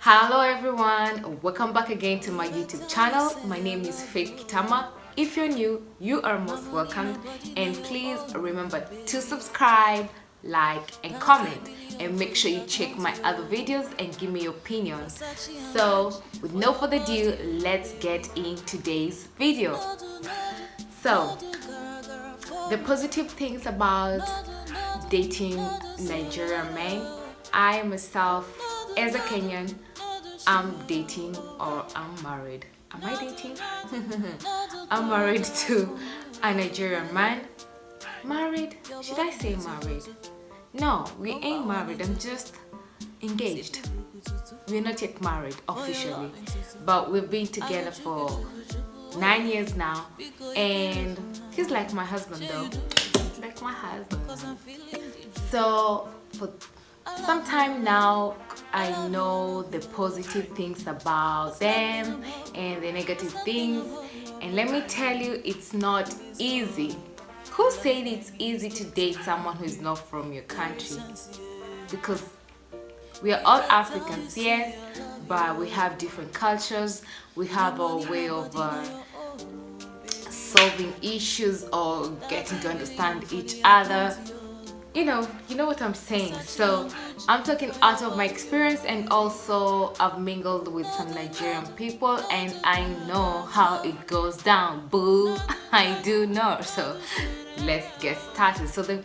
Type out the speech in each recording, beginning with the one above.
Hello everyone, welcome back again to my YouTube channel. My name is Faith Kitama. If you're new, you are most welcomed, and please remember to subscribe, like and comment, and make sure you check my other videos and give me your opinions. So with no further ado, let's get in today's video. So the positive things about dating Nigerian men. I myself, as a Kenyan, I'm dating or I'm married. Am I dating? I'm married to a Nigerian man. Married? Should I say married? No, we ain't married. I'm just engaged. We're not yet married officially, but we've been together for 9 years now, and he's like my husband though. Like my husband. So for some time now, I know the positive things about them and the negative things, and let me tell you, it's not easy. Who said it's easy to date someone who is not from your country? Because we are all Africans, yes, but we have different cultures. We have our way of solving issues or getting to understand each other. You know what I'm saying. So I'm talking out of my experience, and also I've mingled with some Nigerian people and I know how it goes down. Boo. I do know. So let's get started. So the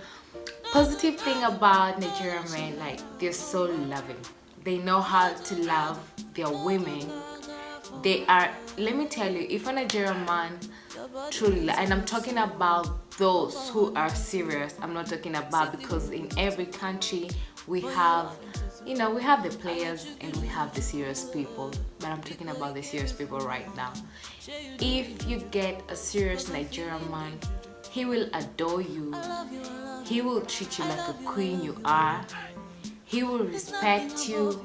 positive thing about Nigerian men, like, they're so loving. They know how to love their women. They are, let me tell you, if a Nigerian man truly, and I'm talking about those who are serious, I'm not talking about, because in every country we have, we have the players and we have the serious people, but I'm talking about the serious people right now. If you get a serious Nigerian man, he will adore you, he will treat you like a queen you are, he will respect you,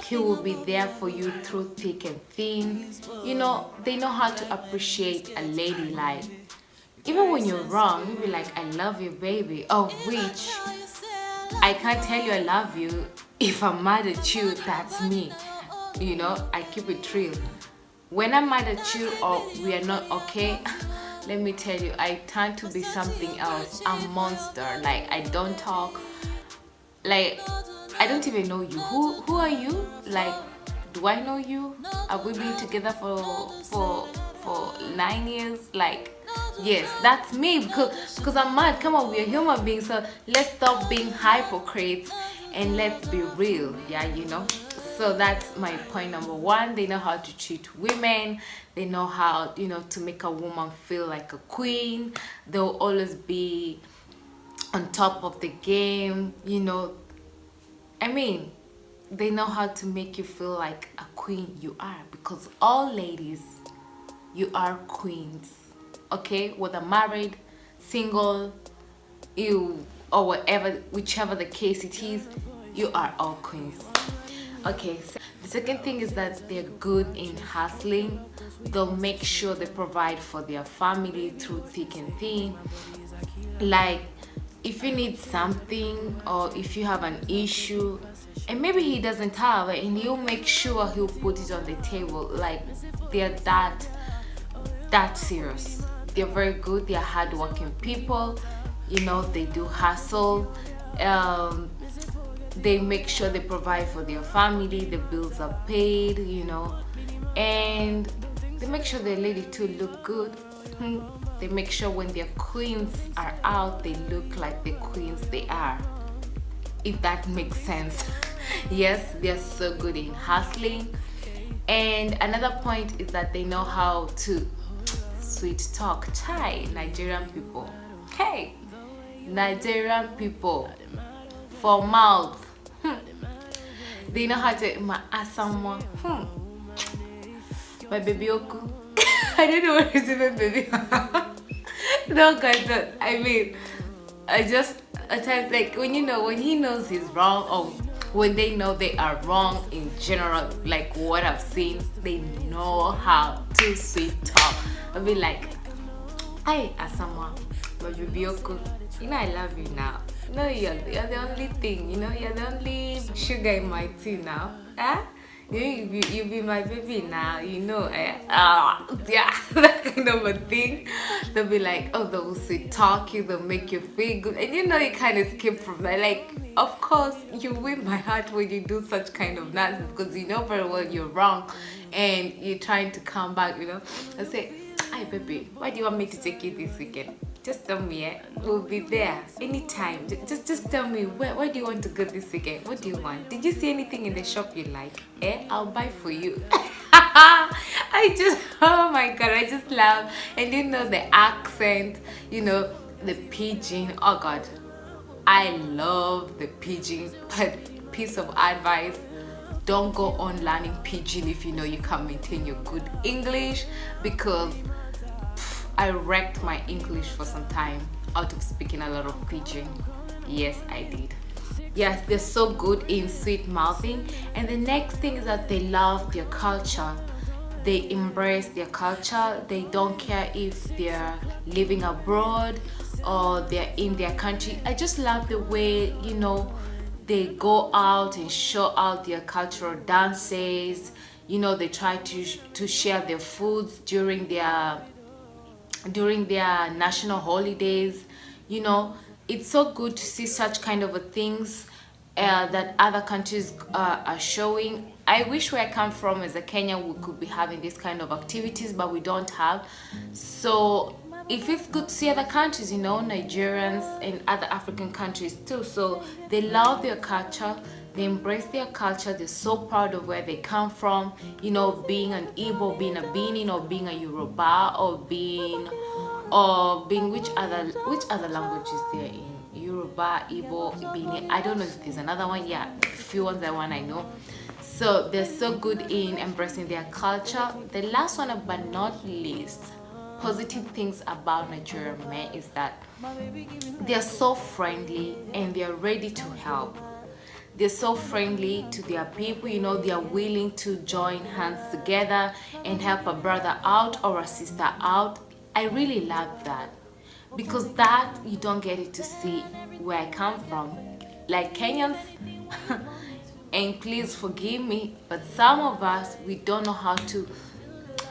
he will be there for you through thick and thin. They know how to appreciate a lady. Like, even when you're wrong, you'll be like, I love you, baby. Of which, I can't tell you I love you if I'm mad at you. That's me. I keep it real. When I'm mad at you or we are not okay, let me tell you, I turn to be something else. A monster. Like, I don't talk. Like, I don't even know you. Who are you? Like, do I know you? Have we been together for 9 years? Like, yes, that's me, because I'm mad. Come on, we're human beings, so let's stop being hypocrites and let's be real. So that's my point number one. They know how to treat women. They know how, to make a woman feel like a queen. They'll always be on top of the game. They know how to make you feel like a queen you are, because all ladies, you are queens, okay? Whether married, single, or whatever, whichever the case it is, you are all queens. Okay, so the second thing is that they're good in hustling. They'll make sure they provide for their family through thick and thin. Like, if you need something or if you have an issue and maybe he doesn't have it, and he'll make sure he'll put it on the table. Like, they're that serious. They're very good. They're hardworking people. They do hustle. They make sure they provide for their family. The bills are paid, and they make sure their lady too look good. They make sure when their queens are out, they look like the queens they are, if that makes sense. Yes, they're so good in hustling. And another point is that they know how to sweet talk. Nigerian people. Hey, Nigerian people, for mouth. They know how to ask someone, my baby Oku. I don't know what is even baby. No, guys, I just at times, like, when he knows he's wrong, or when they know they are wrong in general, like what I've seen, they know how to sweet talk. I'll be like, hi, Asama, my baby Oku, I love you now. No, you're the only thing, you're the only sugar in my tea now. You be my baby now, yeah, that kind of a thing. They'll be like, oh, they'll sweet talk you, they'll make you feel good, and you can't escape from that. Like, of course, you win my heart when you do such kind of nonsense, because you know very well you're wrong, and you're trying to come back. I say, hi baby, why do you want me to take you this weekend? Just tell me, we'll be there anytime. Just tell me, where do you want to go this weekend? What do you want? Did you see anything in the shop you like? I'll buy for you. Oh my god, I just love, and the accent, the pidgin. Oh god, I love the pidgin. But piece of advice, don't go on learning pidgin if you know you can't maintain your good English, because I wrecked my English for some time out of speaking a lot of pidgin. Yes, I did. Yes, they're so good in sweet mouthing. And the next thing is that they love their culture. They embrace their culture. They don't care if they're living abroad or they're in their country. I just love the way, they go out and show out their cultural dances. They try to share their foods during their national holidays. It's so good to see such kind of things that other countries are showing. I wish where I come from as a Kenya we could be having this kind of activities, but we don't have. So if it's good to see other countries, Nigerians and other African countries too, so they love their culture. They embrace their culture. They're so proud of where they come from. Being an Igbo, being a Benin, or being a Yoruba, or being which other languages there in Yoruba, Igbo, Benin. I don't know if there's another one. Yeah, a few ones I know. So they're so good in embracing their culture. The last one, but not least, positive things about Nigerian men is that they're so friendly and they're ready to help. They're so friendly to their people, they are willing to join hands together and help a brother out or a sister out. I really love that, because that you don't get it to see where I come from. Like Kenyans, and please forgive me, but some of us, we don't know how to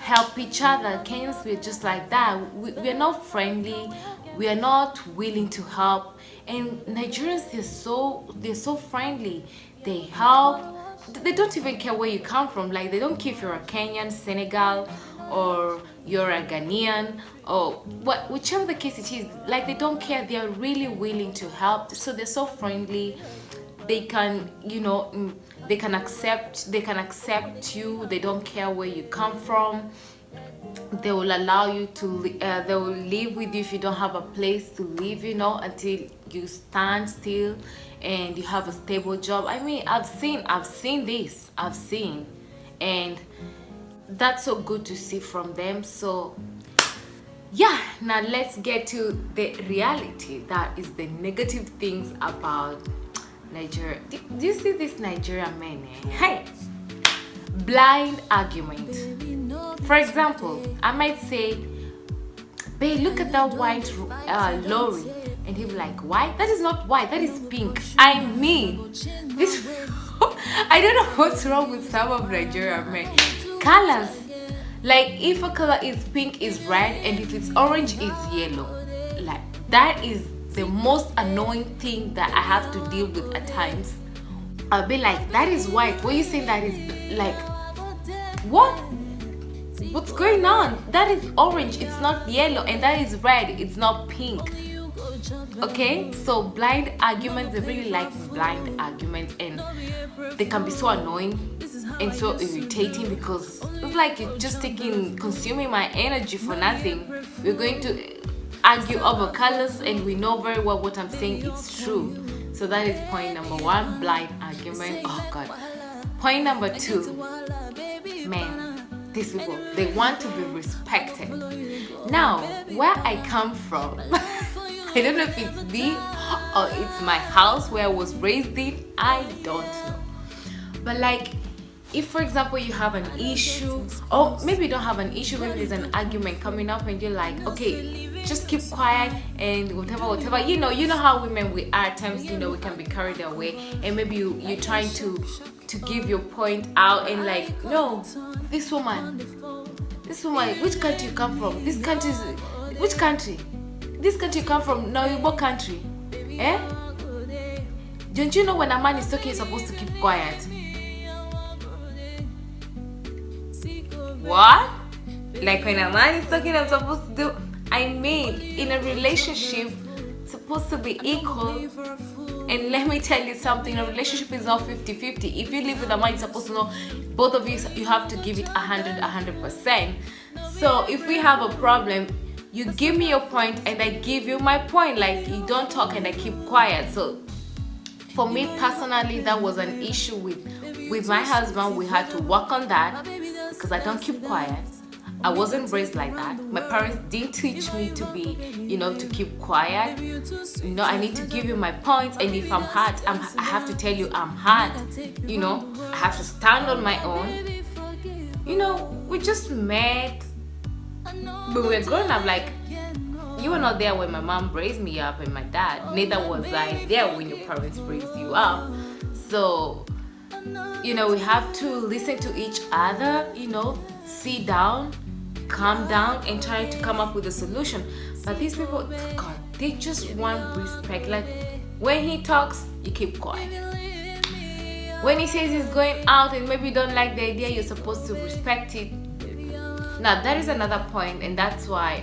help each other. Kenyans, we're just like that. We're not friendly. We are not willing to help. And Nigerians, they're so friendly. They help. They don't even care where you come from. Like, they don't care if you're a Kenyan, Senegal, or you're a Ghanaian, or whichever the case it is. Like, they don't care. They are really willing to help. So they're so friendly. They can, they can accept you. They don't care where you come from. They will allow you to they will live with you if you don't have a place to live, until you stand still and you have a stable job. I mean, I've seen this, and that's so good to see from them. So yeah, now let's get to the reality, that is the negative things about Nigeria. Do you see this Nigerian men? Hey, blind argument. For example, I might say, babe, look at that white lorry, and he'll be like, white? That is not white, that is pink. I mean, this I don't know what's wrong with some of Nigerian men. Colors, like, if a color is pink, is red, and if it's orange, it's yellow. Like, that is the most annoying thing that I have to deal with at times. I'll be like, that is white, what are you saying that is, like, what? What's going on? That is orange, it's not yellow, and that is red, it's not pink. Okay, so blind arguments, they really like blind arguments, and they can be so annoying and so irritating, because it's like you're just consuming my energy for nothing. We're going to argue over colors, and we know very well what I'm saying is true. So that is point number one, blind argument. Oh god. Point number two, man, these people, they want to be respected. Now, where I come from, I don't know if it's me or it's my house where I was raised in, I don't know. But like, if for example you have an issue, or maybe you don't have an issue, maybe there's an argument coming up and you're like, okay, just keep quiet and whatever. You know how women we are at times, we can be carried away, and maybe you're trying to to give your point out and like, no, this woman, which country you come from? This country is, which country? This country you come from? No, what country? Eh? Don't you know when a man is talking, you're supposed to keep quiet? What? Like when a man is talking, I'm supposed to do? I mean, in a relationship, it's supposed to be equal. And let me tell you something, a relationship is not 50-50. If you live with a man, you're supposed to know, both of you have to give it 100%. So if we have a problem, you give me your point and I give you my point. Like, you don't talk and I keep quiet. So for me personally, that was an issue with my husband. We had to work on that because I don't keep quiet. I wasn't raised like that. My parents didn't teach me to be, to keep quiet. I need to give you my points, and if I'm hurt, I have to tell you I'm hurt. I have to stand on my own. We just met, but we're grown up. Like, you were not there when my mom raised me up and my dad. Neither was I there when your parents raised you up. So, we have to listen to each other, sit down, calm down and try to come up with a solution. But these people, God, they just want respect. Like, when he talks, you keep quiet. When he says he's going out and maybe you don't like the idea, you're supposed to respect it. Now, that is another point, and that's why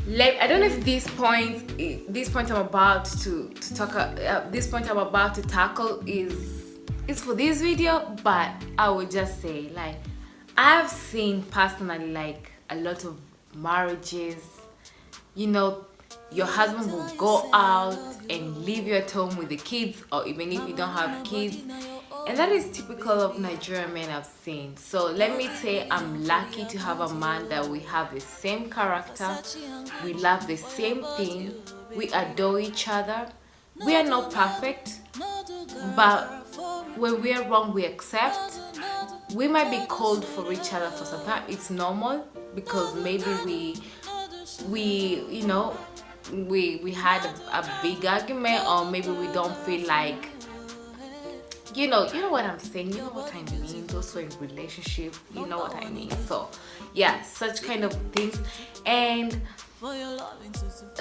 I don't know if this point I'm about to talk, this point I'm about to tackle is for this video, but I would just say, like, I've seen personally, like, a lot of marriages, your husband will go out and leave you at home with the kids, or even if you don't have kids. And that is typical of Nigerian men I've seen. So let me say I'm lucky to have a man that we have the same character, we love the same thing, we adore each other. We are not perfect, but when we are wrong, we accept. We might be cold for each other for some time. It's normal because maybe we had a big argument, or maybe we don't feel like, you know what I'm saying, you know what I mean, those who are in relationship, you know what I mean. So yeah, such kind of things. And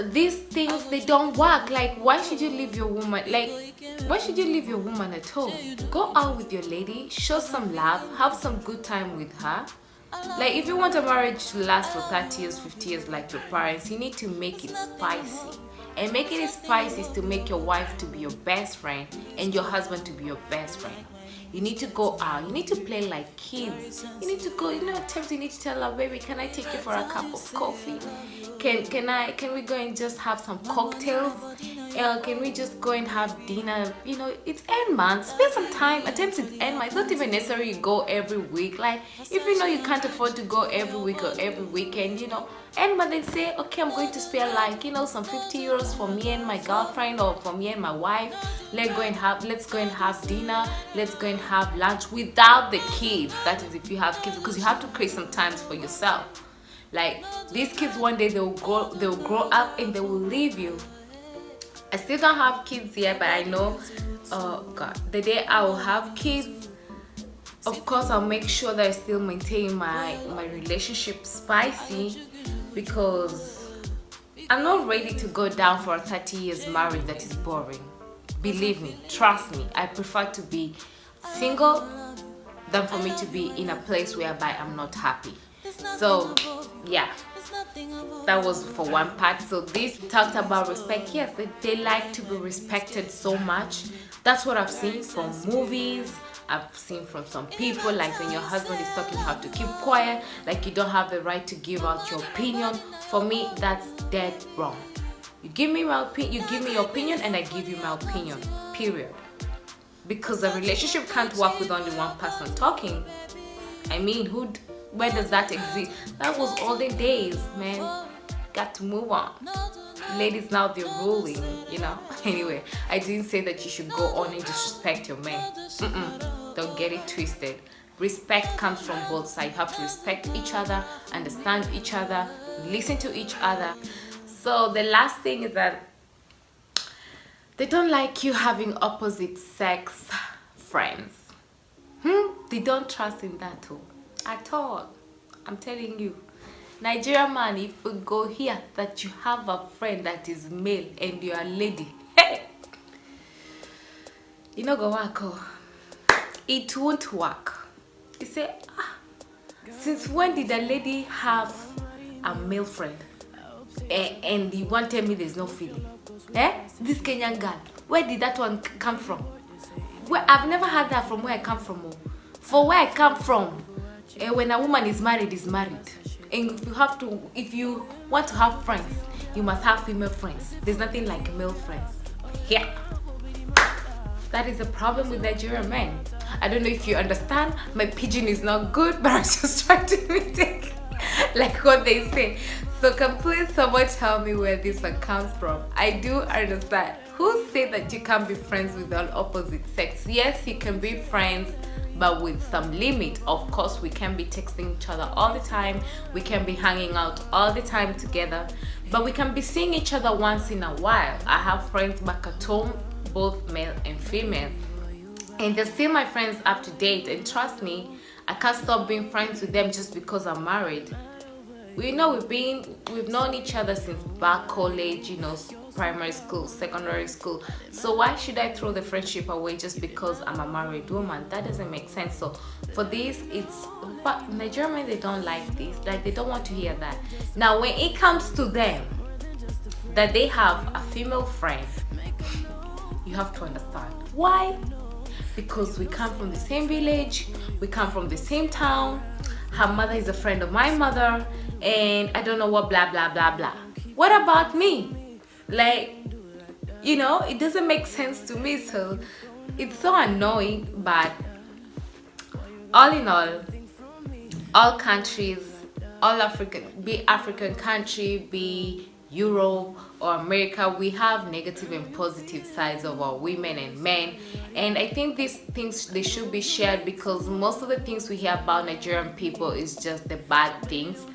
these things, they don't work. Like, why should you leave your woman? Like, why should you leave your woman at home? Go out with your lady, show some love, have some good time with her. Like, if you want a marriage to last for 30 years, 50 years like your parents, you need to make it spicy. And making it spicy is to make your wife to be your best friend and your husband to be your best friend. You need to go out. You need to play like kids. You need to go, at times you need to tell her, baby, can I take you for a cup of coffee? Can we go and just have some cocktails? Can we just go and have dinner? It's end month. Spend some time. At times it's end month. It's not even necessary you go every week. Like, if you can't afford to go every week or every weekend, end month, then say, okay, I'm going to spare like, some 50 euros for me and my girlfriend, or for me and my wife. Let's go and have dinner. Let's go and have lunch without the kids. That is if you have kids, because you have to create some time for yourself. Like, these kids, one day they'll grow up and they will leave you. I still don't have kids yet, but I know, oh God, the day I will have kids, of course I'll make sure that I still maintain my relationship spicy, because I'm not ready to go down for a 30 years marriage that is boring. Believe me, trust me, I prefer to be single than for me to be in a place whereby I'm not happy. So yeah, that was for one part. So this talked about respect. Yes, they like to be respected so much. That's what I've seen from movies. I've seen from some people, like when your husband is talking, you have to keep quiet, like you don't have the right to give out your opinion. For me, that's dead wrong. You give me your opinion and I give you my opinion, period. Because a relationship can't work with only one person talking. I mean, where does that exist? That was olden days, man. Got to move on. Ladies, now they're ruling, Anyway, I didn't say that you should go on and disrespect your man. Don't get it twisted. Respect comes from both sides. You have to respect each other, understand each other, listen to each other. So the last thing is that They don't like you having opposite sex friends. They don't trust in that too at all. I'm telling you, Nigerian man, if you go here that you have a friend that is male and you are lady, hey, you know go work. Oh. It won't work. You say, since when did a lady have a male friend? And you want to tell me there's no feeling? This Kenyan girl, where did that one come from? Where I've never had that from where I come from. Oh. For where I come from, when a woman is married, and if you want to have friends, you must have female friends. There's nothing like male friends. Yeah, that is a problem with Nigerian men. I don't know if you understand. My pidgin is not good, but I'm just trying to imitate like what they say. So can please someone tell me where this one comes from? I do understand. Who said that you can't be friends with the opposite sex? Yes, you can be friends, but with some limit. Of course, we can be texting each other all the time. We can be hanging out all the time together, but we can be seeing each other once in a while. I have friends back at home, both male and female, and they're still my friends up to date. And trust me, I can't stop being friends with them just because I'm married. We know we've known each other since back college, primary school, secondary school. So why should I throw the friendship away just because I'm a married woman? That doesn't make sense. So for this, but Nigerian men, they don't like this. Like, they don't want to hear that. Now, when it comes to them, that they have a female friend, you have to understand why. Because we come from the same village, we come from the same town. Her mother is a friend of my mother, and I don't know what, blah blah blah blah. What about me? Like, it doesn't make sense to me. So it's so annoying. But all in all countries, all African country, be Europe or America, we have negative and positive sides of our women and men. And I think these things, they should be shared, because most of the things we hear about Nigerian people is just the bad things.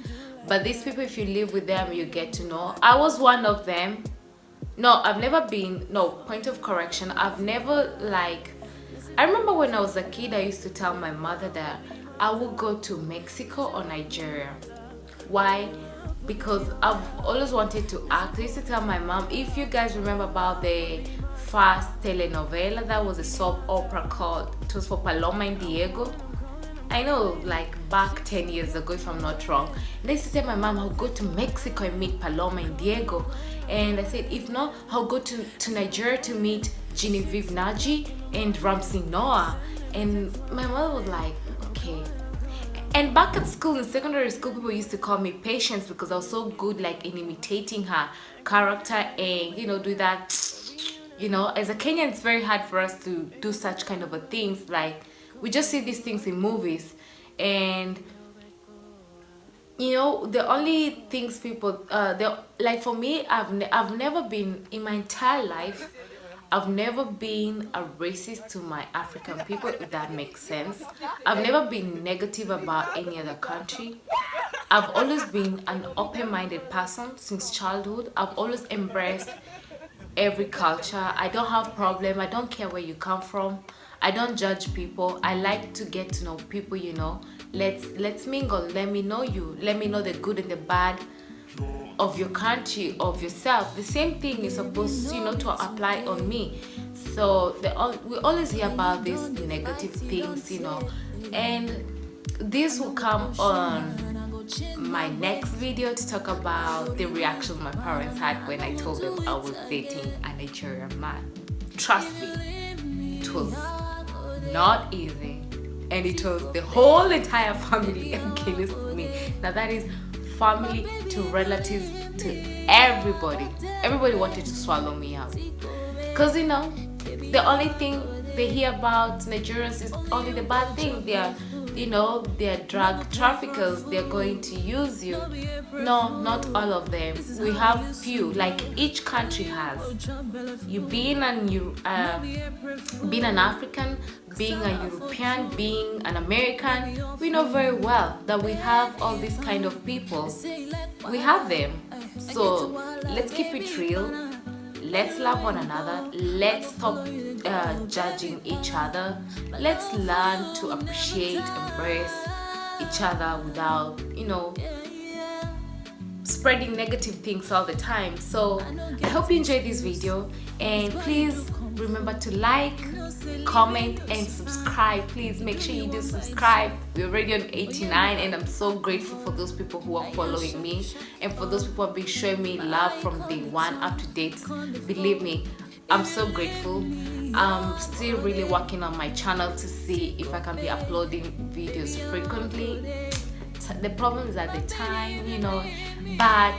But these people, if you live with them, you get to know. I was one of them. Point of correction, I've never, I remember when I was a kid, I used to tell my mother that I would go to Mexico or Nigeria. Why? Because I've always wanted to act. I used to tell my mom, if you guys remember about the first telenovela, that was a soap opera called, it was for Paloma and Diego. I know, back 10 years ago, if I'm not wrong. And I used to tell my mom, I'll go to Mexico and meet Paloma and Diego. And I said, if not, I'll go to Nigeria to meet Genevieve Naji and Ramsey Noah. And my mother was like, okay. And back at school, in secondary school, people used to call me Patience, because I was so good in imitating her character and, do that. As a Kenyan, it's very hard for us to do such kind of a things. We just see these things in movies. And, the only things people, for me, I've never been, in my entire life, I've never been a racist to my African people, if that makes sense. I've never been negative about any other country. I've always been an open-minded person since childhood. I've always embraced every culture. I don't have problem. I don't care where you come from. I don't judge people. I like to get to know people, Let's mingle. Let me know you. Let me know the good and the bad of your country, of yourself. The same thing is supposed, to apply on me. So we always hear about these negative things, and this will come on my next video to talk about the reaction my parents had when I told them I was dating a Nigerian man. Trust me, it was not easy, and it was the whole entire family against me. Now that is family to relatives to everybody. Everybody wanted to swallow me up, because the only thing they hear about Nigerians is only the bad thing. They're drug traffickers. They're going to use you. No, not all of them. We have few. Each country has. You being an African, being a European, being an American, we know very well that we have all these kind of people. We have them. So let's keep it real. let's love one another. Let's stop judging each other. Let's learn to appreciate, embrace each other without, spreading negative things all the time. So I hope you enjoyed this video, and please remember to like, comment and subscribe. Please make sure you do subscribe. We're already on 89 and I'm so grateful for those people who are following me, and for those people who have been showing me love from day one up to date. Believe me, I'm so grateful. I'm still really working on my channel to see if I can be uploading videos frequently. The problem is at the time, but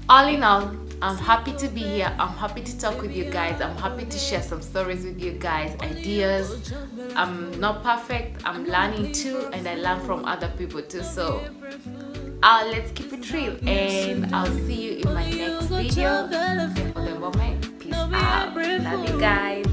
all in all, I'm happy to be here. I'm happy to talk with you guys. I'm happy to share some stories with you guys, ideas. I'm not perfect. I'm learning too, and I learn from other people too. So let's keep it real, and I'll see you in my next video. And for the moment, peace out. Love you guys.